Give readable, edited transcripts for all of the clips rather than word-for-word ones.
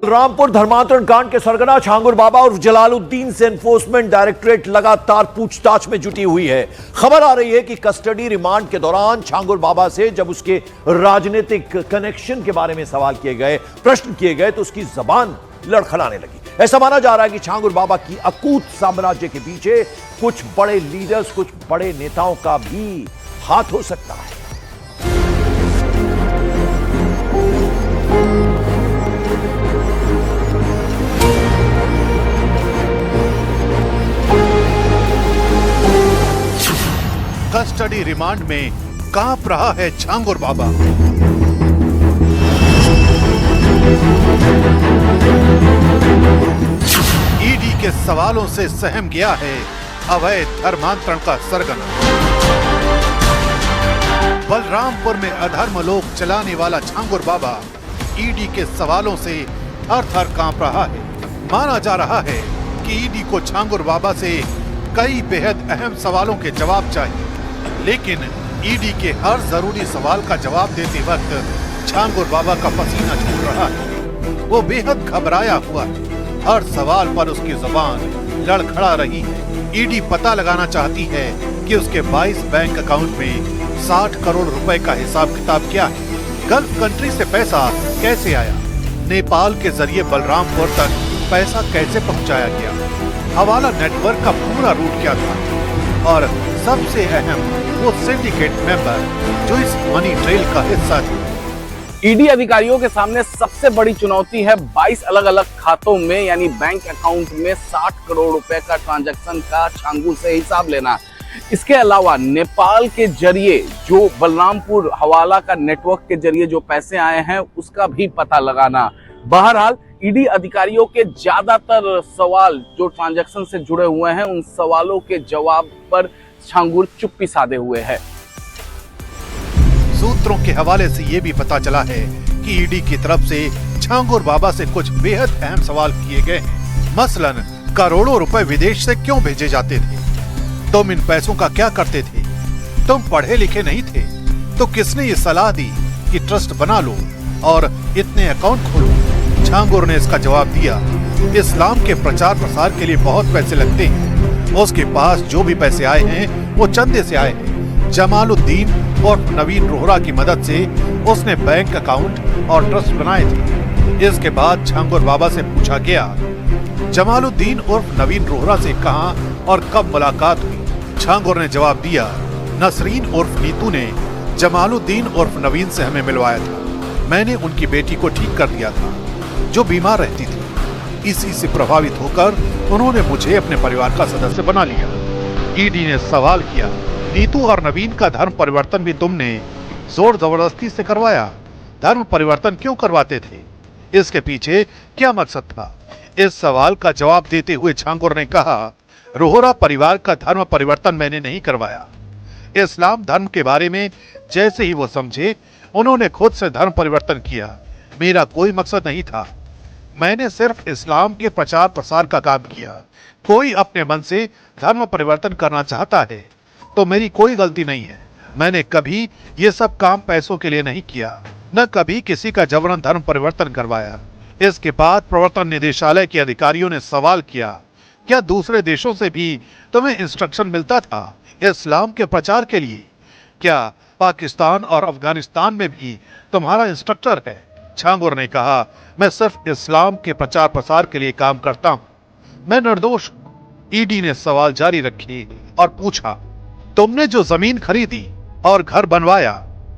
रामपुर धर्मांतरण कांड के सरगना छांगुर बाबा और जलालुद्दीन से एनफोर्समेंट डायरेक्टरेट लगातार पूछताछ में जुटी हुई है। खबर आ रही है कि कस्टडी रिमांड के दौरान छांगुर बाबा से जब उसके राजनीतिक कनेक्शन के बारे में सवाल किए गए, प्रश्न किए गए, तो उसकी जबान लड़खड़ाने लगी। ऐसा माना जा रहा है कि छांगुर बाबा की अकूत साम्राज्य के पीछे कुछ बड़े लीडर्स, कुछ बड़े नेताओं का भी हाथ हो सकता है। कस्टडी रिमांड में कांप रहा है छांगुर बाबा। ईडी के सवालों से सहम गया है अवैध धर्मांतरण का सरगना। बलरामपुर में अधर्म लोक चलाने वाला छांगुर बाबा ईडी के सवालों से थर-थर कांप रहा है। माना जा रहा है कि ईडी को छांगुर बाबा से कई बेहद अहम सवालों के जवाब चाहिए, लेकिन ईडी के हर जरूरी सवाल का जवाब देते वक्त छांगुर बाबा का पसीना छूट रहा है। वो बेहद घबराया हुआ है। हर सवाल पर उसकी जुबान लड़खड़ा रही है। ईडी पता लगाना चाहती है कि उसके 22 बैंक अकाउंट में 60 करोड़ रुपए का हिसाब किताब क्या है। गल्फ कंट्री से पैसा कैसे आया, नेपाल के जरिए बलरामपुर तक पैसा कैसे पहुंचाया गया, हवाला नेटवर्क का पूरा रूट क्या था, और सबसे अहम वो सिंडिकेट मेंबर जो इस मनी ट्रेल का हिस्सा थे। ईडी अधिकारियों के सामने सबसे बड़ी चुनौती है 22 अलग अलग खातों में यानी बैंक अकाउंट में 60 करोड़ रुपए का ट्रांजैक्शन का छांगुर से हिसाब लेना। इसके अलावा नेपाल के जरिए जो बलरामपुर हवाला का नेटवर्क के जरिए जो पैसे आए हैं उसका भी पता लगाना। बहरहाल ईडी अधिकारियों के ज्यादातर सवाल जो ट्रांजैक्शन से जुड़े हुए हैं उन सवालों के जवाब पर छांगुर चुप्पी साधे हुए है। सूत्रों के हवाले से ये भी पता चला है कि ईडी की तरफ से छांगुर बाबा से कुछ बेहद अहम सवाल किए गए हैं। मसलन करोड़ों रुपए विदेश से क्यों भेजे जाते थे, तुम इन पैसों का क्या करते थे, तुम पढ़े लिखे नहीं थे तो किसने ये सलाह दी कि ट्रस्ट बना लो और इतने अकाउंट खोलो। छांगुर ने इसका जवाब दिया, इस्लाम के प्रचार प्रसार के लिए बहुत पैसे लगते हैं, उसके पास जो भी पैसे आए हैं वो चंदे से आए हैं। जमालुद्दीन और नवीन रोहरा की मदद से उसने बैंक अकाउंट और ट्रस्ट बनाए थे। इसके बाद छांगुर बाबा से पूछा गया, जमालुद्दीन उर्फ नवीन रोहरा से कहां और कब मुलाकात हुई। छांगुर ने जवाब दिया, नसरीन उर्फ नीतू ने जमालुद्दीन उर्फ नवीन से हमें मिलवाया था। मैंने उनकी बेटी को ठीक कर दिया था जो बीमार रहती थी। इसी से प्रभावित होकर उन्होंने मुझे अपने परिवार का सदस्य बना लिया। ईडी ने सवाल किया, नीतू और नवीन का धर्म परिवर्तन भी तुमने जोर जबरदस्ती से करवाया, धर्म परिवर्तन क्यों करवाते थे, इसके पीछे क्या मकसद था। इस सवाल का जवाब देते हुए छांगुर ने कहा, रोहरा परिवार का धर्म परिवर्तन मैंने नहीं करवाया। इस्लाम धर्म के बारे में जैसे ही वो समझे उन्होंने खुद से धर्म परिवर्तन किया। मेरा कोई मकसद नहीं था, मैंने सिर्फ इस्लाम के प्रचार प्रसार का काम किया। कोई अपने मन से धर्म परिवर्तन करना चाहता है तो मेरी कोई गलती नहीं है। मैंने कभी ये सब काम पैसों के लिए नहीं किया, न कभी किसी का जबरन धर्म परिवर्तन करवाया। इसके बाद प्रवर्तन निदेशालय के अधिकारियों ने सवाल किया, क्या दूसरे देशों से भी तुम्हें इंस्ट्रक्शन मिलता था इस्लाम के प्रचार के लिए? क्या पाकिस्तान और अफगानिस्तान में भी तुम्हारा इंस्ट्रक्टर है? छांगुर ने कहा, मैं सिर्फ इस्लाम के प्रचार प्रसार के लिए काम करता हूं, मैं निर्दोष हूं। ईडी ने सवाल जारी रखे और पूछा, तुमने जो जमीन खरीदी और घर बनवाया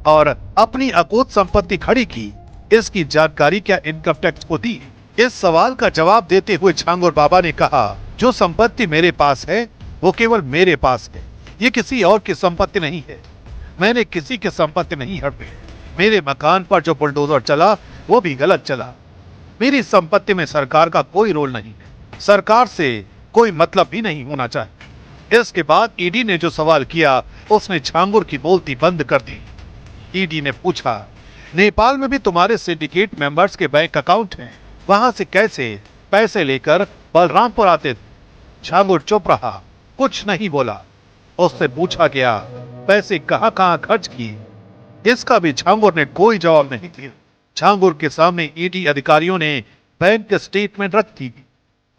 और अपनी अकूत संपत्ति खड़ी की, इसकी जानकारी क्या इनकम टैक्स को दी? इस सवाल का जवाब देते हुए छांगुर बाबा ने कहा, जो संपत्ति मेरे पास है वो केवल मेरे पास है, ये किसी और की संपत्ति नहीं है। मैंने किसी की संपत्ति नहीं हड़पी। मेरे मकान पर जो बुलडोजर चला वो भी गलत चला। मेरी संपत्ति में सरकार का कोई रोल नहीं है, सरकार से कोई मतलब भी नहीं होना चाहिए। इसके बाद ईडी ने जो सवाल किया उसने छांगुर की बोलती बंद कर दी। ईडी ने पूछा, नेपाल में भी तुम्हारे सिंडिकेट मेंबर्स के बैंक अकाउंट हैं, वहां से कैसे पैसे लेकर बलरामपुर आते थे? छांगुर चुप रहा, कुछ नहीं बोला। उससे पूछा गया, पैसे कहां कहां खर्च किए? इसका भी छांगुर ने कोई जवाब नहीं दिया। छांगुर के सामने ईडी अधिकारियों ने बैंक स्टेटमेंट रखी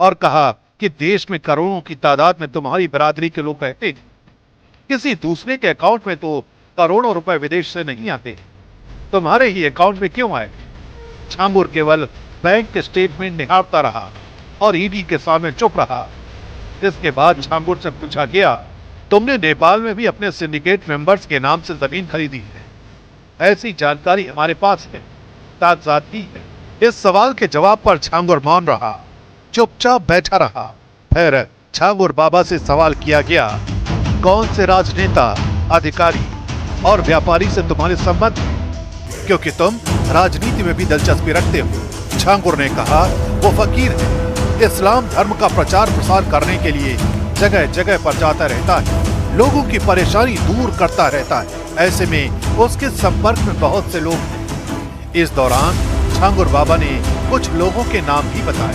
और कहा कि देश में करोड़ों की तादाद में तुम्हारी बरादरी के लोग रहते हैं। किसी दूसरे के अकाउंट में तो करोड़ों रुपए विदेश से नहीं आते, तुम्हारे ही अकाउंट में क्यों आए? छांगुर केवल बैंक स्टेटमेंट निहारता रहा और ईडी के सामने चुप रहा। इसके बाद छांगुर से पूछा गया, तुमने नेपाल में भी अपने सिंडिकेट मेंबर्स के नाम से जमीन खरीदी है? ऐसी जानकारी हमारे पास है, साथ ही है। इस सवाल के जवाब पर छांगुर मौन रहा, चुपचाप बैठा रहा। फिर छांगुर बाबा से सवाल किया गया, कौन से राजनेता, अधिकारी और व्यापारी से तुम्हारे संबंध हैं? क्योंकि तुम राजनीति में भी दिलचस्पी रखते हो। छांगुर ने कहा, वो फकीर है, इस्लाम धर्म का प्रचार प्रसार करने के लिए जगह जगह पर जाता रहता है, लोगों की परेशानी दूर करता रहता है। ऐसे में उसके संपर्क में बहुत से लोग हैं। इस दौरान छांगुर बाबा ने कुछ लोगों के नाम भी बताए।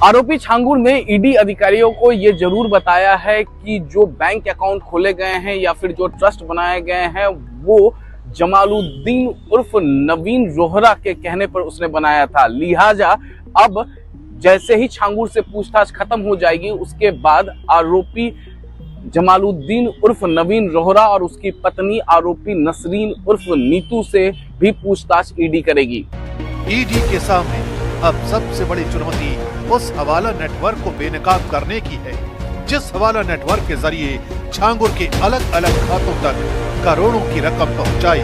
आरोपी छांगुर ने ईडी अधिकारियों को ये जरूर बताया है कि जो बैंक अकाउंट खोले गए हैं या फिर जो ट्रस्ट बनाए गए हैं वो जमालुद्दीन उर्फ नवीन रोहरा के कहने पर उसने बनाया था। लिहाजा अब जैसे ही छांगुर से पूछताछ खत्म हो जाएगी उसके बाद आरोपी जमालुद्दीन उर्फ नवीन रोहरा और उसकी पत्नी आरोपी नसरीन उर्फ नीतू से भी पूछताछ ईडी करेगी। ईडी के सामने अब सबसे बड़ी चुनौती उस हवाला नेटवर्क को बेनकाब करने की है, जिस हवाला नेटवर्क के जरिए छांगुर के अलग अलग खातों तक करोड़ों की रकम पहुंचाई।